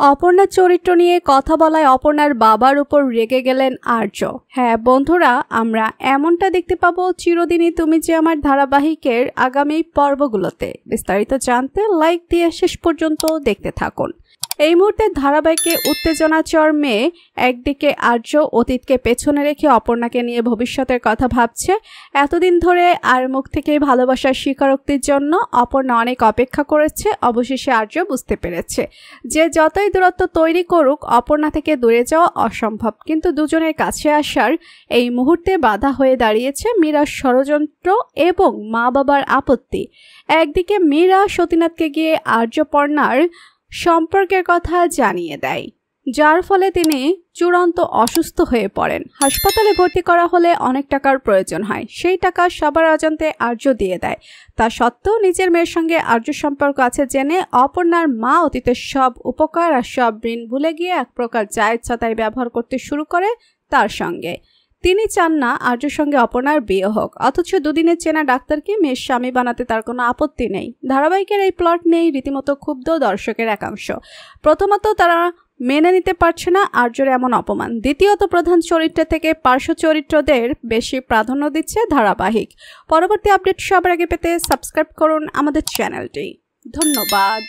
অপর্ণার চরিত্র নিয়ে কথা বলায় অপর্ণার বাবার উপর রেগে গেলেন আর্য। হ্যাঁ বন্ধুরা, আমরা এমনটা দেখতে পাবো চিরদিনই তুমি যে আমার ধারাবাহিকের আগামী পর্বগুলোতে। বিস্তারিত জানতে লাইক দিয়ে শেষ পর্যন্ত দেখতে থাকুন। এই মুহূর্তে ধারাবাহিকে উত্তেজনা চরমে। একদিকে আর্য অতীতকে পেছনে রেখে অপর্ণাকে নিয়ে ভবিষ্যতের কথা ভাবছে। এতদিন ধরে আর মুখ থেকে ভালোবাসার স্বীকারোক্তির জন্য অপর্ণা অনেক অপেক্ষা করেছে। অবশেষে আর্য বুঝতে পেরেছে যে যতই দূরত্ব তৈরি করুক অপর্ণা থেকে দূরে যাওয়া অসম্ভব, কিন্তু দুজনের কাছে আসার এই মুহূর্তে বাধা হয়ে দাঁড়িয়েছে মীরার ষড়যন্ত্র এবং মা বাবার আপত্তি। একদিকে মীরা সতীনাথকে গিয়ে আর্যপর্ণার সম্পর্কের কথা জানিয়ে দেয়, যার ফলে তিনি চূড়ান্ত অসুস্থ হয়ে পড়েন। হাসপাতালে ভর্তি করা হলে অনেক টাকার প্রয়োজন হয়, সেই টাকা সবার অজান্তে আর্য দিয়ে দেয়। তা সত্ত্বেও নিজের মেয়ের সঙ্গে আর্য সম্পর্ক আছে জেনে অপর্ণার মা অতীতের সব উপকার আর সব ঋণ ভুলে গিয়ে এক প্রকার যা ইচ্ছা তাই ব্যবহার করতে শুরু করে তার সঙ্গে। তিনি চান না আর্যর সঙ্গে অপর্ণার বিয়ে হোক, অথচ দুদিনের চেনা ডাক্তারকে মেয়ের স্বামী বানাতে তার কোনো আপত্তি নেই। ধারাবাহিকের এই প্লট নেই রীতিমতো ক্ষুব্ধ দর্শকের একাংশ। প্রথমত তারা মেনে নিতে পারছে না আর্যর এমন অপমান। দ্বিতীয়ত প্রধান চরিত্র থেকে পার্শ্ব চরিত্রদের বেশি প্রাধান্য দিচ্ছে ধারাবাহিক। পরবর্তী আপডেট সবার আগে পেতে সাবস্ক্রাইব করুন আমাদের চ্যানেলটি। ধন্যবাদ।